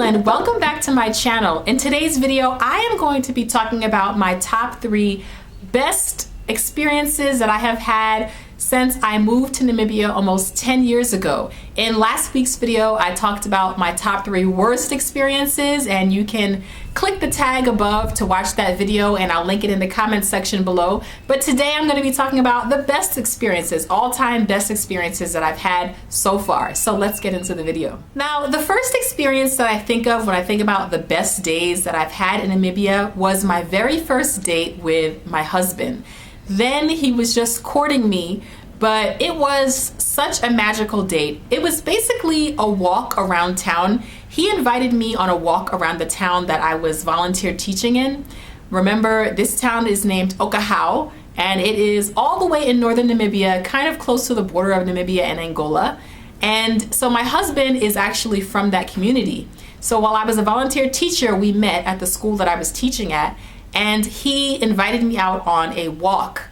Motherland, welcome back to my channel. In today's video, I am going to be talking about my top 3 best experiences that I have had since I moved to Namibia almost 10 years ago. In last week's video, I talked about my top 3 worst experiences, and you can click the tag above to watch that video, and I'll link it in the comments section below. But today I'm going to be talking about the best experiences, all-time best experiences that I've had so far. So let's get into the video. Now, the first experience that I think of when I think about the best days that I've had in Namibia was my very first date with my husband. Then he was just courting me, but it was such a magical date. It was basically a walk around town. He invited me on a walk around the town that I was volunteer teaching in. Remember, this town is named Okahau, and it is all the way in northern Namibia, kind of close to the border of Namibia and Angola. And so my husband is actually from that community. So while I was a volunteer teacher, we met at the school that I was teaching at, and he invited me out on a walk.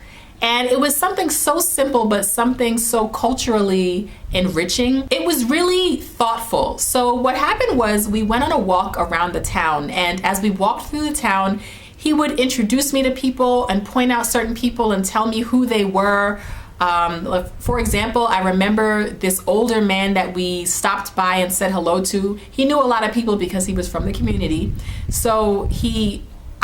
And it was something so simple, but something so culturally enriching. It was really thoughtful. So what happened was we went on a walk around the town, and as we walked through the town, he would introduce me to people and point out certain people and tell me who they were. For example, I remember this older man that we stopped by and said hello to. He knew a lot of people because he was from the community. So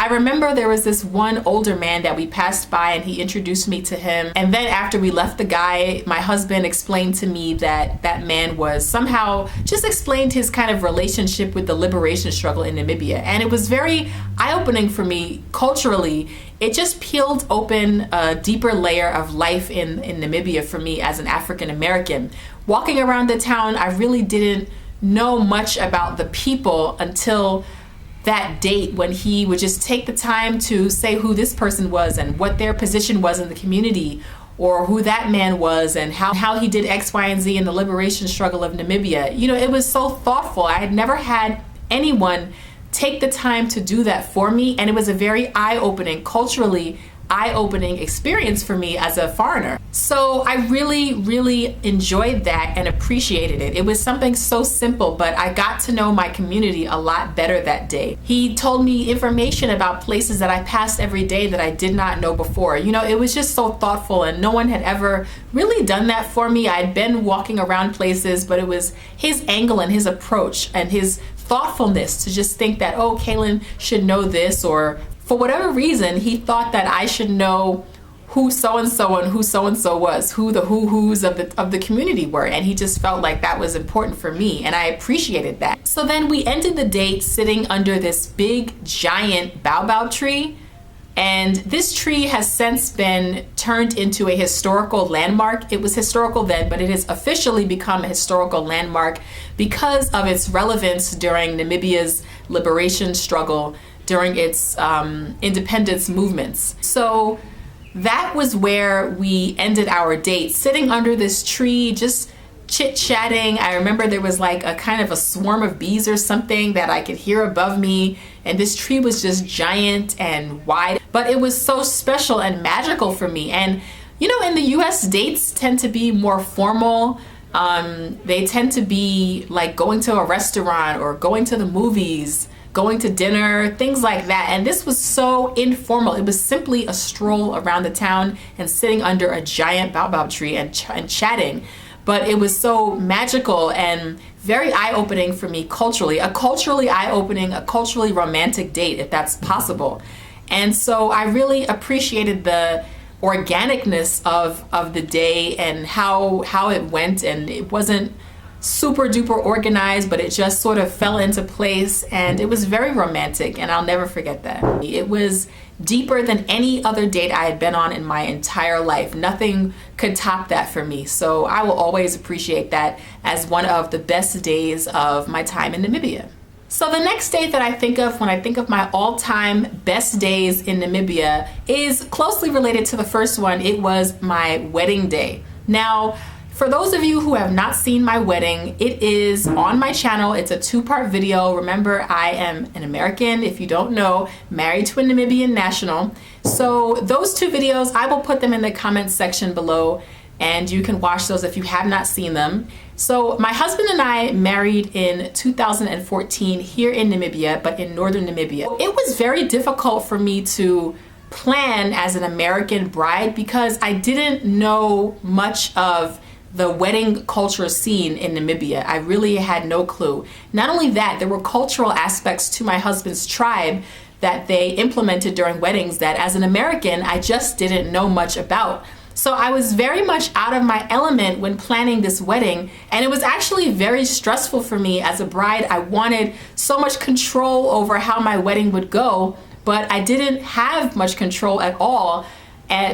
I remember there was this one older man that we passed by, and he introduced me to him. And then after we left the guy, my husband explained to me that that man was somehow just explained his kind of relationship with the liberation struggle in Namibia. And it was very eye-opening for me culturally. It just peeled open a deeper layer of life in Namibia for me as an African American. Walking around the town, I really didn't know much about the people until that date, when he would just take the time to say who this person was and what their position was in the community, or who that man was and how he did X, Y, and Z in the liberation struggle of Namibia. You know, it was so thoughtful. I had never had anyone take the time to do that for me, and it was a very eye-opening, culturally eye-opening experience for me as a foreigner. So I really, really enjoyed that and appreciated it. It was something so simple, but I got to know my community a lot better that day. He told me information about places that I passed every day that I did not know before. You know, it was just so thoughtful, and no one had ever really done that for me. I'd been walking around places, but it was his angle and his approach and his thoughtfulness to just think that, oh, Kaylin should know this, or for whatever reason, he thought that I should know who so-and-so and who so-and-so was, who the who-whos of the community were. And he just felt like that was important for me, and I appreciated that. So then we ended the date sitting under this big, giant baobab tree. And this tree has since been turned into a historical landmark. It was historical then, but it has officially become a historical landmark because of its relevance during Namibia's liberation struggle, during its independence movements. So that was where we ended our date, sitting under this tree, just chit-chatting. I remember there was like a kind of a swarm of bees or something that I could hear above me, and this tree was just giant and wide, but it was so special and magical for me. And you know, in the US, dates tend to be more formal. They tend to be like going to a restaurant or going to the movies, going to dinner, things like that. And this was so informal. It was simply a stroll around the town and sitting under a giant baobab tree and chatting. But it was so magical and very eye-opening for me culturally. A culturally eye-opening, a culturally romantic date, if that's possible. And so I really appreciated the organicness of the day and how it went. And it wasn't super duper organized, but it just sort of fell into place, and it was very romantic, and I'll never forget that. It was deeper than any other date I had been on in my entire life. Nothing could top that for me. So I will always appreciate that as one of the best days of my time in Namibia. So the next date that I think of when I think of my all-time best days in Namibia is closely related to the first one. It was my wedding day. Now, for those of you who have not seen my wedding, it is on my channel. It's a 2-part video. Remember, I am an American, if you don't know, married to a Namibian national. So those 2 videos, I will put them in the comments section below. and you can watch those if you have not seen them. So my husband and I married in 2014 here in Namibia, but in northern Namibia. It was very difficult for me to plan as an American bride because I didn't know much of the wedding culture scene in Namibia. I really had no clue. Not only that, there were cultural aspects to my husband's tribe that they implemented during weddings that as an American, I just didn't know much about. So I was very much out of my element when planning this wedding, and it was actually very stressful for me as a bride. I wanted so much control over how my wedding would go, but I didn't have much control at all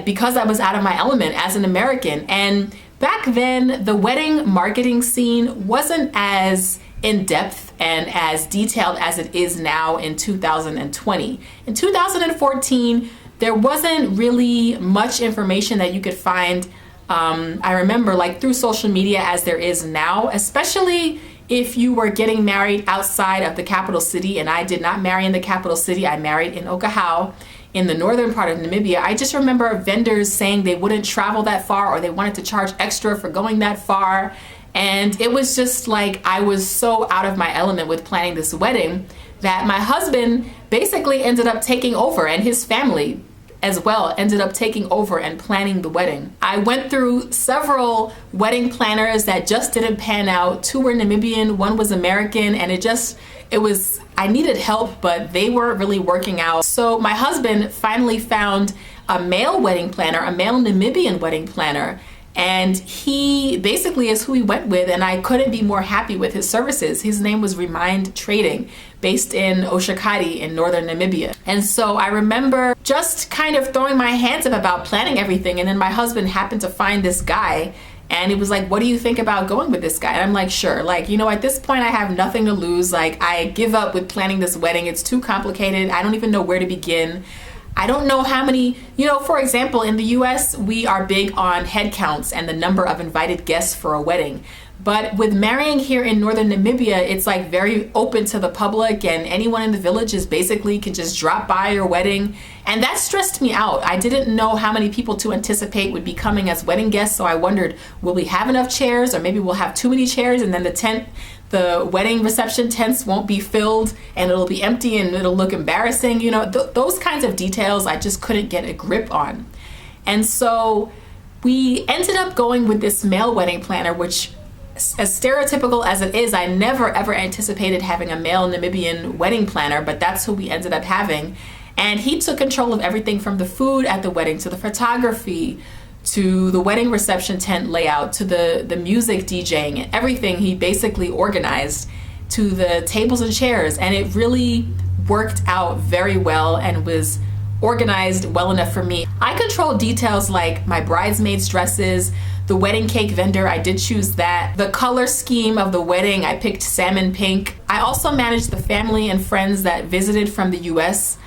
because I was out of my element as an American. And back then, the wedding marketing scene wasn't as in-depth and as detailed as it is now in 2020. In 2014, there wasn't really much information that you could find, I remember, like through social media as there is now, especially if you were getting married outside of the capital city. And I did not marry in the capital city. I married in Okahau in the northern part of Namibia. I just remember vendors saying they wouldn't travel that far or they wanted to charge extra for going that far. And it was just like I was so out of my element with planning this wedding that my husband basically ended up taking over, and his family as well ended up taking over and planning the wedding. I went through several wedding planners that just didn't pan out. 2 were Namibian, 1 was American, and I needed help, but they weren't really working out. So my husband finally found a male wedding planner, a male Namibian wedding planner, and he basically is who he went with, and I couldn't be more happy with his services. His name was Remind Trading, based in Oshakati in northern Namibia. And so I remember just kind of throwing my hands up about planning everything, and then my husband happened to find this guy, and he was like, what do you think about going with this guy? And I'm like, sure. Like, you know, at this point I have nothing to lose. Like, I give up with planning this wedding. It's too complicated. I don't even know where to begin. I don't know how many, for example, in the US, we are big on head counts and the number of invited guests for a wedding. But with marrying here in northern Namibia, it's like very open to the public, and anyone in the village is basically can just drop by your wedding. And that stressed me out. I didn't know how many people to anticipate would be coming as wedding guests. So I wondered, will we have enough chairs, or maybe we'll have too many chairs and then the wedding reception tents won't be filled and it'll be empty and it'll look embarrassing. Those kinds of details I just couldn't get a grip on. And so we ended up going with this male wedding planner, which, as stereotypical as it is, I never ever anticipated having a male Namibian wedding planner, but that's who we ended up having. And he took control of everything from the food at the wedding to the photography to the wedding reception tent layout to the music DJing and everything. He basically organized to the tables and chairs, and it really worked out very well and was organized well enough for me. I controlled details like my bridesmaids' dresses, the wedding cake vendor, I did choose that. The color scheme of the wedding, I picked salmon pink. I also managed the family and friends that visited from the US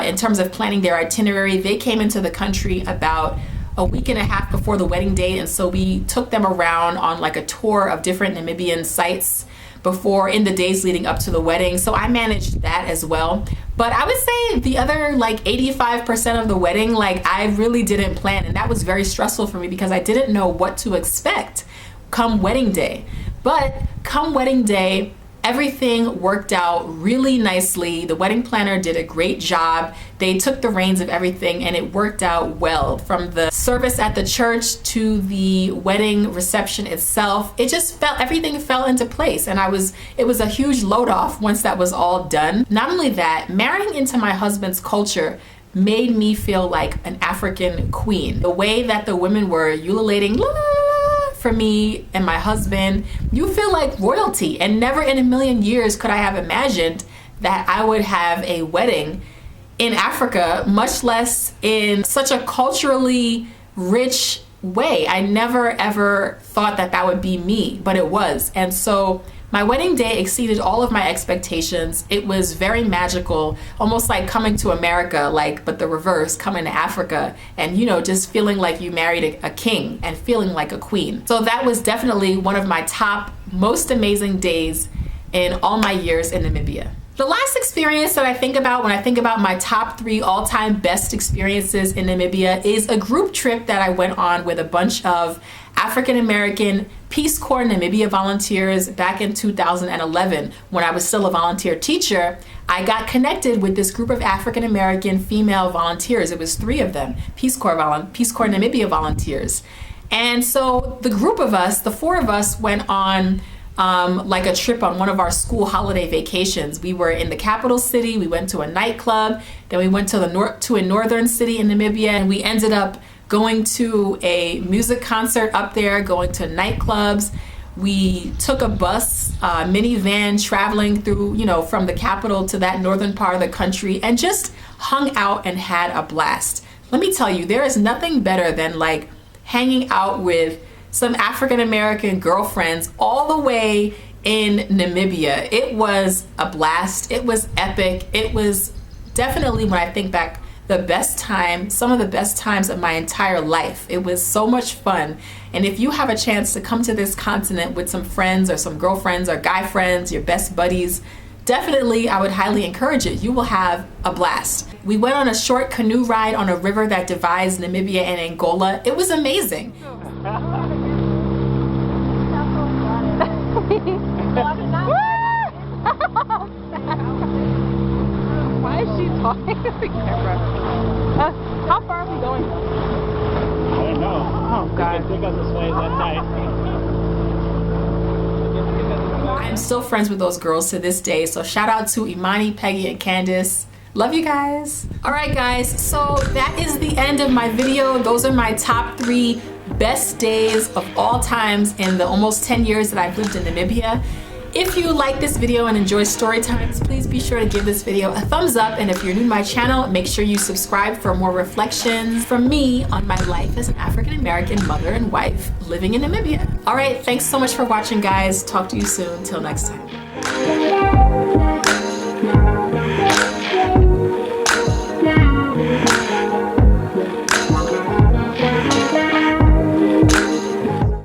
in terms of planning their itinerary. They came into the country about a week and a half before the wedding date, and so we took them around on like a tour of different Namibian sites in the days leading up to the wedding. So I managed that as well. But I would say the other like 85% of the wedding, like I really didn't plan, and that was very stressful for me because I didn't know what to expect come wedding day. But come wedding day, everything worked out really nicely. The wedding planner did a great job. They took the reins of everything, and it worked out well. From the service at the church to the wedding reception itself, everything fell into place, and it was a huge load off once that was all done. Not only that, marrying into my husband's culture made me feel like an African queen. The way that the women were ululating, la, la, la, for me and my husband, you feel like royalty. And never in a million years could I have imagined that I would have a wedding in Africa, much less in such a culturally rich way. I never ever thought that that would be me, but it was. And so my wedding day exceeded all of my expectations. It was very magical, almost like coming to America, but the reverse, coming to Africa, and just feeling like you married a king and feeling like a queen. So that was definitely one of my top most amazing days in all my years in Namibia. The last experience that I think about when I think about my top 3 all-time best experiences in Namibia is a group trip that I went on with a bunch of African-American Peace Corps Namibia volunteers back in 2011. When I was still a volunteer teacher, I got connected with this group of African-American female volunteers. It was 3 of them, Peace Corps Namibia volunteers. And so the group of us, the 4 of us, went on like a trip on one of our school holiday vacations. We were in the capital city, we went to a nightclub, then we went to a northern city in Namibia, and we ended up going to a music concert up there, going to nightclubs. We took a bus, minivan, traveling through, from the capital to that northern part of the country, and just hung out and had a blast. Let me tell you, there is nothing better than like hanging out with some African-American girlfriends all the way in Namibia. It was a blast. It was epic. It was definitely, when I think back, some of the best times of my entire life. It was so much fun. And if you have a chance to come to this continent with some friends or some girlfriends or guy friends, your best buddies, definitely I would highly encourage it. You will have a blast. We went on a short canoe ride on a river that divides Namibia and Angola. It was amazing. Why is she talking to the camera? How far are we going? I don't know. Oh, God. You can take us this way that night. I'm still friends with those girls to this day, so shout out to Imani, Peggy, and Candace. Love you guys. All right, guys, so that is the end of my video. Those are my top 3 best days of all times in the almost 10 years that I've lived in Namibia. If you like this video and enjoy story times, please be sure to give this video a thumbs up. And if you're new to my channel, make sure you subscribe for more reflections from me on my life as an African-American mother and wife living in Namibia. All right, thanks so much for watching, guys. Talk to you soon. Till next time.